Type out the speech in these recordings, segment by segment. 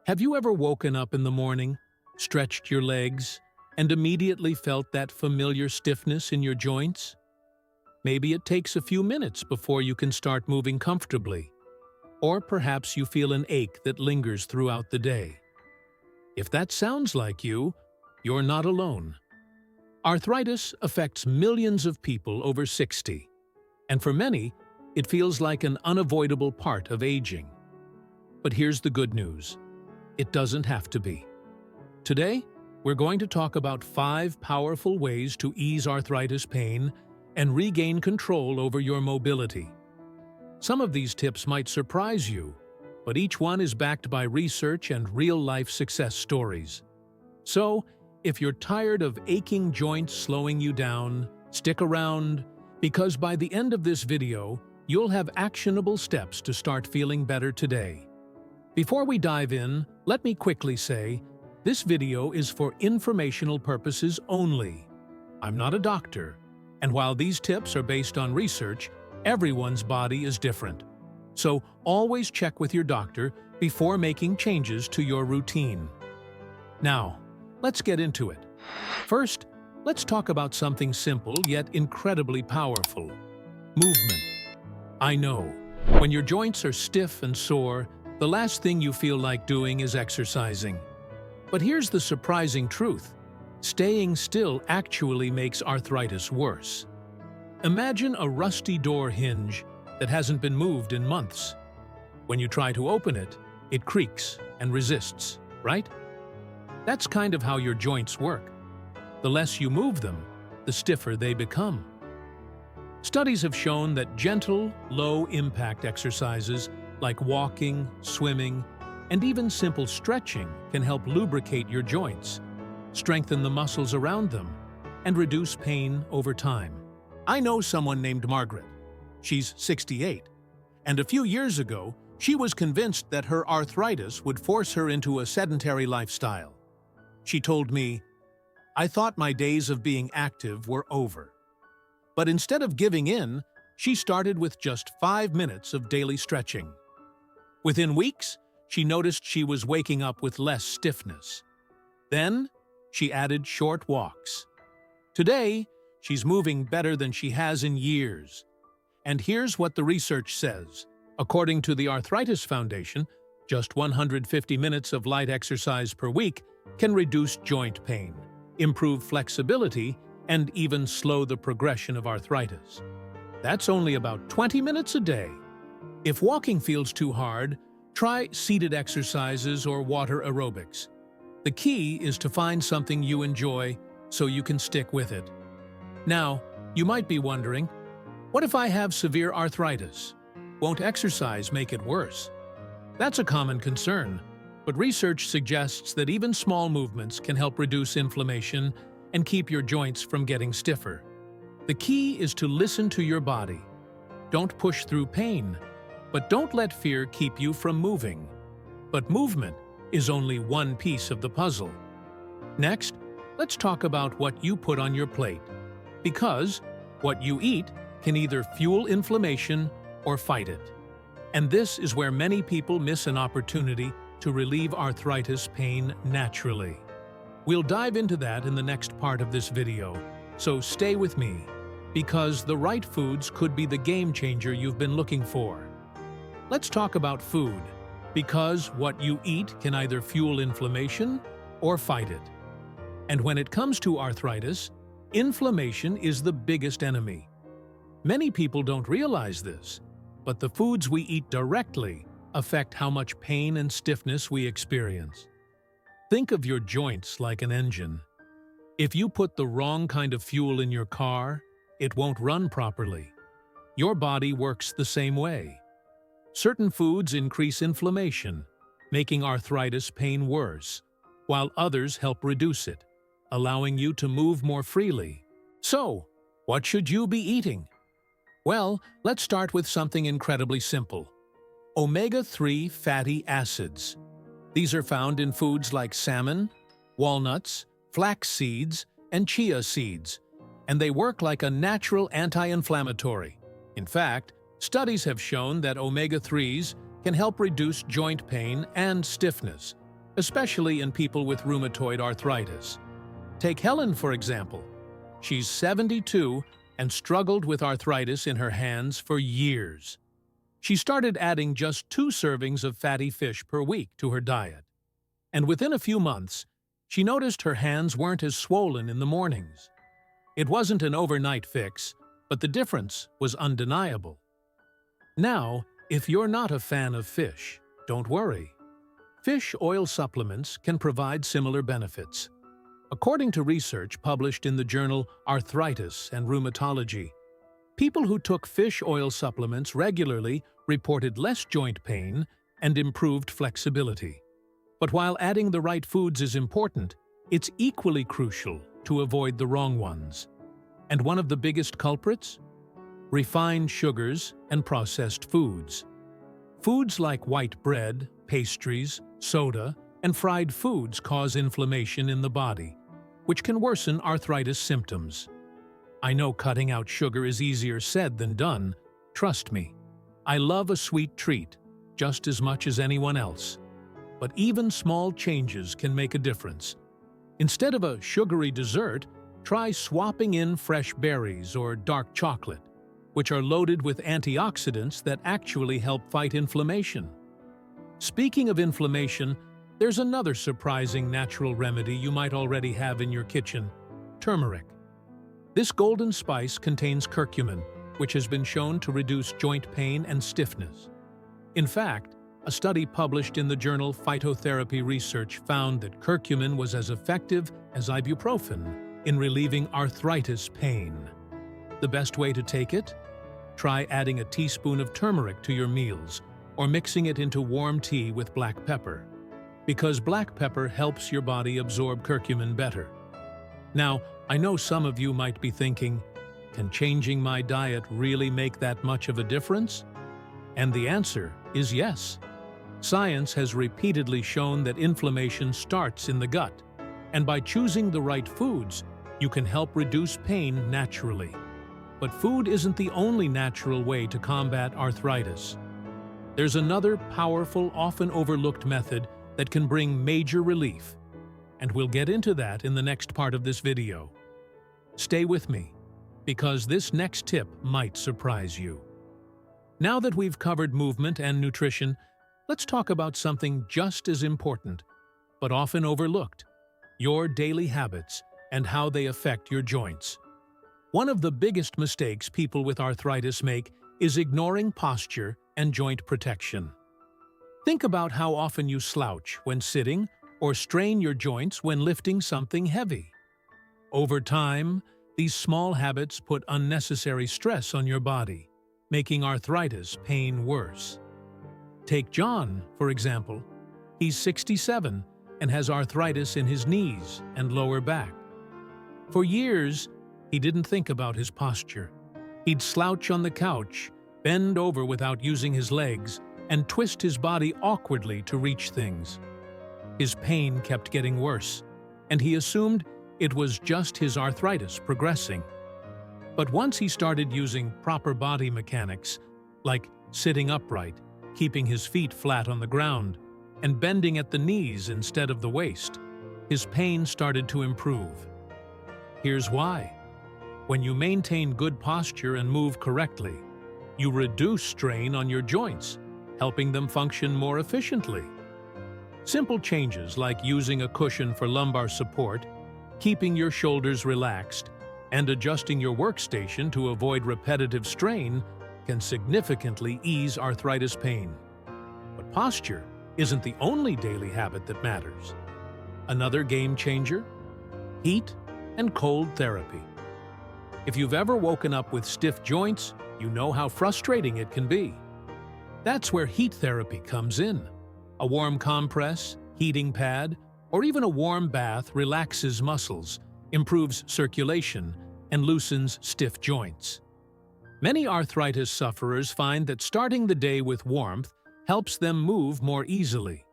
Have you ever woken up in the morning, stretched your legs, and immediately felt that familiar stiffness in your joints? Maybe it takes a few minutes before you can start moving comfortably. Or perhaps you feel an ache that lingers throughout the day. If that sounds like you, you're not alone. Arthritis affects millions of people over 60, and for many, it feels like an unavoidable part of aging. But here's the good news. It doesn't have to be. Today, we're going to talk about 5 powerful ways to ease arthritis pain and regain control over your mobility. Some of these tips might surprise you, but each one is backed by research and real-life success stories. So, if you're tired of aching joints slowing you down, stick around, because by the end of this video, you'll have actionable steps to start feeling better today. Before we dive in, let me quickly say, this video is for informational purposes only. I'm not a doctor, and while these tips are based on research, everyone's body is different. So always check with your doctor before making changes to your routine. Now, let's get into it. First, let's talk about something simple yet incredibly powerful: movement. I know, when your joints are stiff and sore, the last thing you feel like doing is exercising. But here's the surprising truth. Staying still actually makes arthritis worse. Imagine a rusty door hinge that hasn't been moved in months. When you try to open it, it creaks and resists, right? That's kind of how your joints work. The less you move them, the stiffer they become. Studies have shown that gentle, low-impact exercises like walking, swimming, and even simple stretching can help lubricate your joints, strengthen the muscles around them, and reduce pain over time. I know someone named Margaret. She's 68, and a few years ago, she was convinced that her arthritis would force her into a sedentary lifestyle. She told me, "I thought my days of being active were over." But instead of giving in, she started with just 5 minutes of daily stretching. Within weeks, she noticed she was waking up with less stiffness. Then, she added short walks. Today, she's moving better than she has in years. And here's what the research says. According to the Arthritis Foundation, just 150 minutes of light exercise per week can reduce joint pain, improve flexibility, and even slow the progression of arthritis. That's only about 20 minutes a day. If walking feels too hard, try seated exercises or water aerobics. The key is to find something you enjoy so you can stick with it. Now, you might be wondering, what if I have severe arthritis? Won't exercise make it worse? That's a common concern, but research suggests that even small movements can help reduce inflammation and keep your joints from getting stiffer. The key is to listen to your body. Don't push through pain, but don't let fear keep you from moving. But movement is only one piece of the puzzle. Next, let's talk about what you put on your plate. Because what you eat can either fuel inflammation or fight it. And this is where many people miss an opportunity to relieve arthritis pain naturally. We'll dive into that in the next part of this video, so stay with me, because the right foods could be the game changer you've been looking for. Let's talk about food, because what you eat can either fuel inflammation or fight it. And when it comes to arthritis, inflammation is the biggest enemy. Many people don't realize this, but the foods we eat directly affect how much pain and stiffness we experience. Think of your joints like an engine. If you put the wrong kind of fuel in your car, it won't run properly. Your body works the same way. Certain foods increase inflammation, making arthritis pain worse, while others help reduce it, allowing you to move more freely. So, what should you be eating? Well, let's start with something incredibly simple: omega-3 fatty acids. These are found in foods like salmon, walnuts, flax seeds, and chia seeds, and they work like a natural anti-inflammatory. In fact, studies have shown that omega-3s can help reduce joint pain and stiffness, especially in people with rheumatoid arthritis. Take Helen, for example. She's 72 and struggled with arthritis in her hands for years. She started adding just 2 servings of fatty fish per week to her diet. And within a few months, she noticed her hands weren't as swollen in the mornings. It wasn't an overnight fix, but the difference was undeniable. Now, if you're not a fan of fish, don't worry. Fish oil supplements can provide similar benefits. According to research published in the journal Arthritis and Rheumatology, people who took fish oil supplements regularly reported less joint pain and improved flexibility. But while adding the right foods is important, it's equally crucial to avoid the wrong ones. And one of the biggest culprits? Refined sugars and processed foods. Foods like white bread, pastries, soda, and fried foods cause inflammation in the body, which can worsen arthritis symptoms. I know cutting out sugar is easier said than done. Trust me, I love a sweet treat just as much as anyone else. But even small changes can make a difference. Instead of a sugary dessert, try swapping in fresh berries or dark chocolate, which are loaded with antioxidants that actually help fight inflammation. Speaking of inflammation, there's another surprising natural remedy you might already have in your kitchen: turmeric. This golden spice contains curcumin, which has been shown to reduce joint pain and stiffness. In fact, a study published in the journal Phytotherapy Research found that curcumin was as effective as ibuprofen in relieving arthritis pain. The best way to take it? Try adding a teaspoon of turmeric to your meals or mixing it into warm tea with black pepper, because black pepper helps your body absorb curcumin better. Now, I know some of you might be thinking, can changing my diet really make that much of a difference? And the answer is yes. Science has repeatedly shown that inflammation starts in the gut, and by choosing the right foods, you can help reduce pain naturally. But food isn't the only natural way to combat arthritis. There's another powerful, often overlooked method that can bring major relief, and we'll get into that in the next part of this video. Stay with me, because this next tip might surprise you. Now that we've covered movement and nutrition, let's talk about something just as important, but often overlooked: your daily habits and how they affect your joints. One of the biggest mistakes people with arthritis make is ignoring posture and joint protection. Think about how often you slouch when sitting or strain your joints when lifting something heavy. Over time, these small habits put unnecessary stress on your body, making arthritis pain worse. Take John, for example. He's 67 and has arthritis in his knees and lower back. For years, he didn't think about his posture. He'd slouch on the couch, bend over without using his legs, and twist his body awkwardly to reach things. His pain kept getting worse, and he assumed it was just his arthritis progressing. But once he started using proper body mechanics, like sitting upright, keeping his feet flat on the ground, and bending at the knees instead of the waist, his pain started to improve. Here's why. When you maintain good posture and move correctly, you reduce strain on your joints, helping them function more efficiently. Simple changes like using a cushion for lumbar support, keeping your shoulders relaxed, and adjusting your workstation to avoid repetitive strain can significantly ease arthritis pain. But posture isn't the only daily habit that matters. Another game changer? Heat and cold therapy. If you've ever woken up with stiff joints, you know how frustrating it can be. That's where heat therapy comes in. A warm compress, heating pad, or even a warm bath relaxes muscles, improves circulation, and loosens stiff joints. Many arthritis sufferers find that starting the day with warmth helps them move more easily.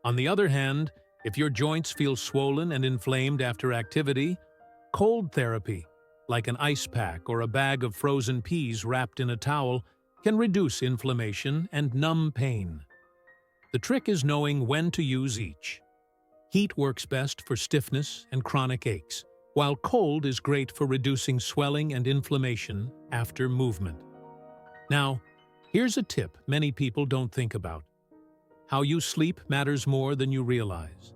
On the other hand, if your joints feel swollen and inflamed after activity, cold therapy, like an ice pack or a bag of frozen peas wrapped in a towel, can reduce inflammation and numb pain. The trick is knowing when to use each. Heat works best for stiffness and chronic aches, while cold is great for reducing swelling and inflammation after movement. Now, here's a tip many people don't think about. How you sleep matters more than you realize.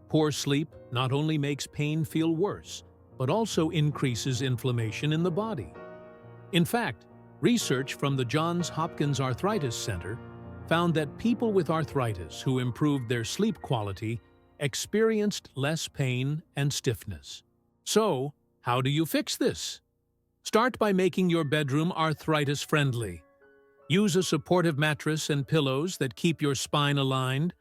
Poor sleep not only makes pain feel worse, but also increases inflammation in the body. In fact, research from the Johns Hopkins Arthritis Center found that people with arthritis who improved their sleep quality experienced less pain and stiffness. So, how do you fix this? Start by making your bedroom arthritis-friendly. Use a supportive mattress and pillows that keep your spine aligned.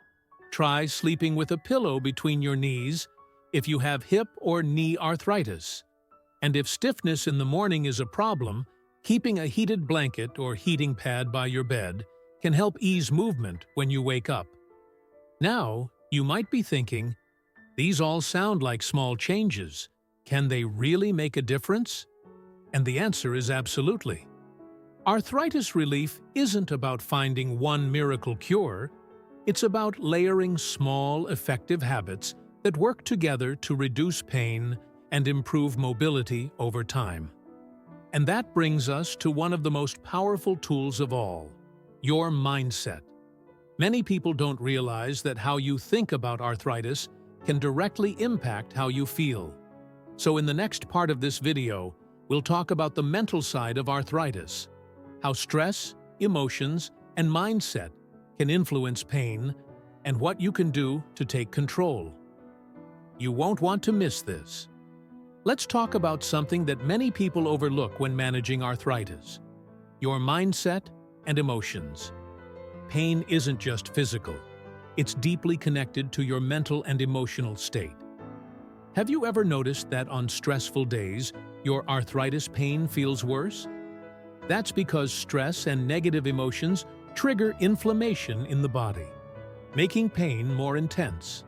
Try sleeping with a pillow between your knees if you have hip or knee arthritis. And if stiffness in the morning is a problem, keeping a heated blanket or heating pad by your bed can help ease movement when you wake up. Now, you might be thinking, these all sound like small changes. Can they really make a difference? And the answer is absolutely. Arthritis relief isn't about finding one miracle cure. It's about layering small, effective habits that work together to reduce pain and improve mobility over time. And that brings us to one of the most powerful tools of all, your mindset. Many people don't realize that how you think about arthritis can directly impact how you feel. So in the next part of this video, we'll talk about the mental side of arthritis, how stress, emotions, and mindset can influence pain, and what you can do to take control. You won't want to miss this. Let's talk about something that many people overlook when managing arthritis: your mindset and emotions. Pain isn't just physical. It's deeply connected to your mental and emotional state. Have you ever noticed that on stressful days, your arthritis pain feels worse? That's because stress and negative emotions trigger inflammation in the body, making pain more intense.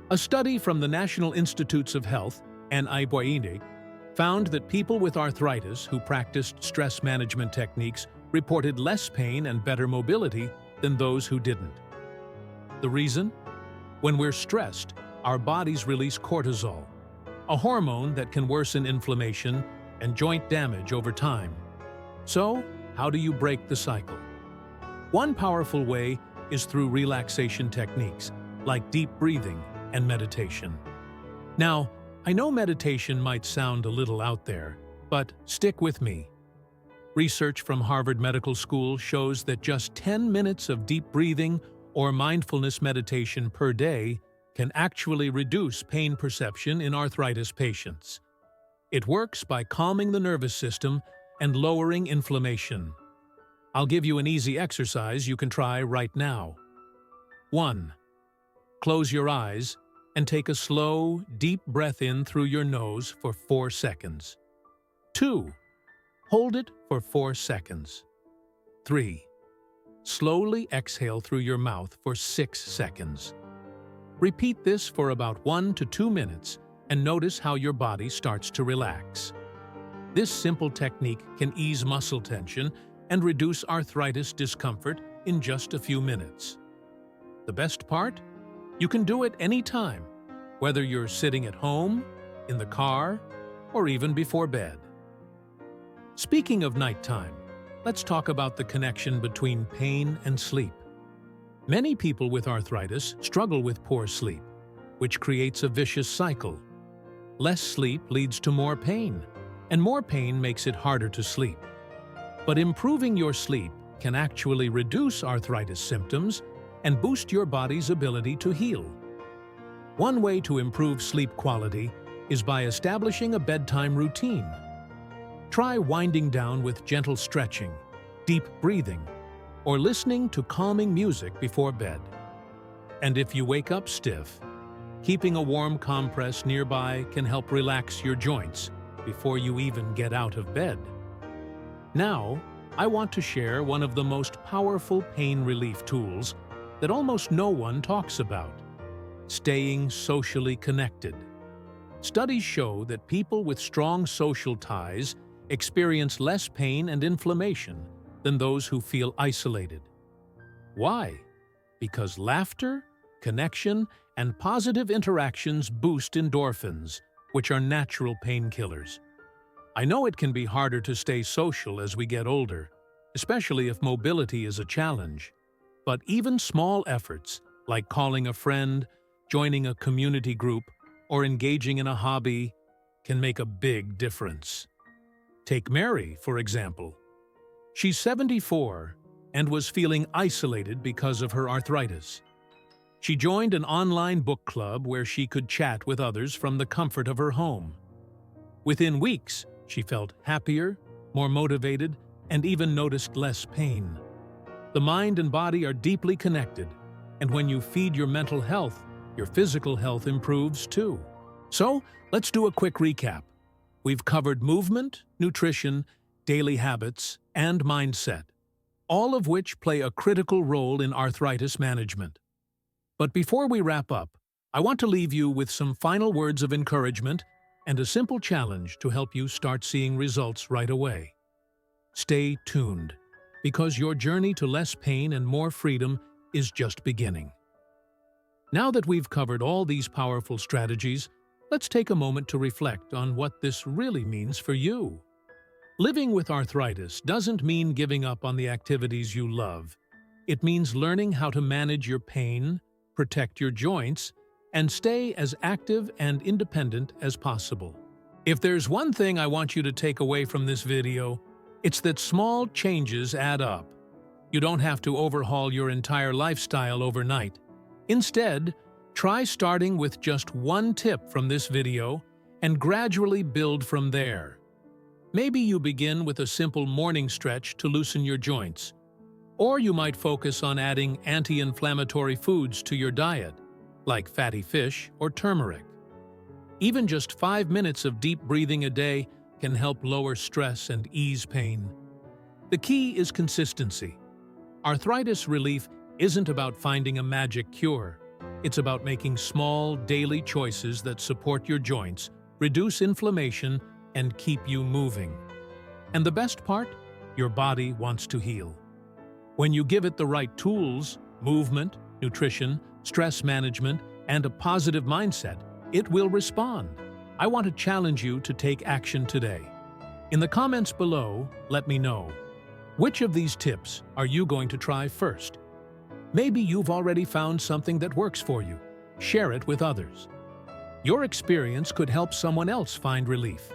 A study from the National Institutes of Health, anti-inflammatory, found that people with arthritis who practiced stress management techniques reported less pain and better mobility than those who didn't. The reason? When we're stressed, our bodies release cortisol, a hormone that can worsen inflammation and joint damage over time. So, how do you break the cycle? One powerful way is through relaxation techniques, like deep breathing and meditation. Now, I know meditation might sound a little out there, but stick with me. Research from Harvard Medical School shows that just 10 minutes of deep breathing or mindfulness meditation per day can actually reduce pain perception in arthritis patients. It works by calming the nervous system and lowering inflammation. I'll give you an easy exercise you can try right now. 1. Close your eyes and take a slow, deep breath in through your nose for 4 seconds. 2. Hold it for 4 seconds. 3. Slowly exhale through your mouth for 6 seconds. Repeat this for about 1 to 2 minutes and notice how your body starts to relax. This simple technique can ease muscle tension and reduce arthritis discomfort in just a few minutes. The best part? You can do it anytime, whether you're sitting at home, in the car, or even before bed. Speaking of nighttime, let's talk about the connection between pain and sleep. Many people with arthritis struggle with poor sleep, which creates a vicious cycle. Less sleep leads to more pain, and more pain makes it harder to sleep. But improving your sleep can actually reduce arthritis symptoms and boost your body's ability to heal. One way to improve sleep quality is by establishing a bedtime routine. Try winding down with gentle stretching, deep breathing, or listening to calming music before bed. And if you wake up stiff, keeping a warm compress nearby can help relax your joints before you even get out of bed. Now, I want to share one of the most powerful pain relief tools that almost no one talks about: staying socially connected. Studies show that people with strong social ties experience less pain and inflammation than those who feel isolated. Why? Because laughter, connection, and positive interactions boost endorphins, which are natural painkillers. I know it can be harder to stay social as we get older, especially if mobility is a challenge. But even small efforts, like calling a friend, joining a community group, or engaging in a hobby, can make a big difference. Take Mary, for example. She's 74 and was feeling isolated because of her arthritis. She joined an online book club where she could chat with others from the comfort of her home. Within weeks, she felt happier, more motivated, and even noticed less pain. The mind and body are deeply connected, and when you feed your mental health, your physical health improves too. So, let's do a quick recap. We've covered movement, nutrition, daily habits, and mindset, all of which play a critical role in arthritis management. But before we wrap up, I want to leave you with some final words of encouragement and a simple challenge to help you start seeing results right away. Stay tuned, because your journey to less pain and more freedom is just beginning. Now that we've covered all these powerful strategies, let's take a moment to reflect on what this really means for you. Living with arthritis doesn't mean giving up on the activities you love. It means learning how to manage your pain, protect your joints, and stay as active and independent as possible. If there's one thing I want you to take away from this video, it's that small changes add up. You don't have to overhaul your entire lifestyle overnight. Instead, try starting with just one tip from this video and gradually build from there. Maybe you begin with a simple morning stretch to loosen your joints, or you might focus on adding anti-inflammatory foods to your diet, like fatty fish or turmeric. Even just 5 minutes of deep breathing a day can help lower stress and ease pain. The key is consistency. Arthritis relief isn't about finding a magic cure. It's about making small, daily choices that support your joints, reduce inflammation, and keep you moving. And the best part? Your body wants to heal. When you give it the right tools, movement, nutrition, stress management, and a positive mindset, it will respond. I want to challenge you to take action today. In the comments below, let me know. Which of these tips are you going to try first? Maybe you've already found something that works for you. Share it with others. Your experience could help someone else find relief.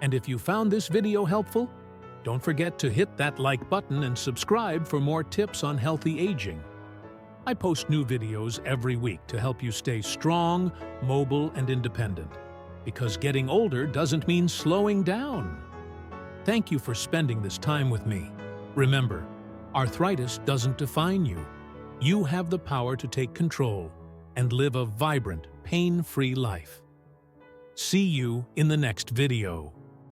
And if you found this video helpful, don't forget to hit that like button and subscribe for more tips on healthy aging. I post new videos every week to help you stay strong, mobile, and independent. Because getting older doesn't mean slowing down. Thank you for spending this time with me. Remember, arthritis doesn't define you. You have the power to take control and live a vibrant, pain-free life. See you in the next video.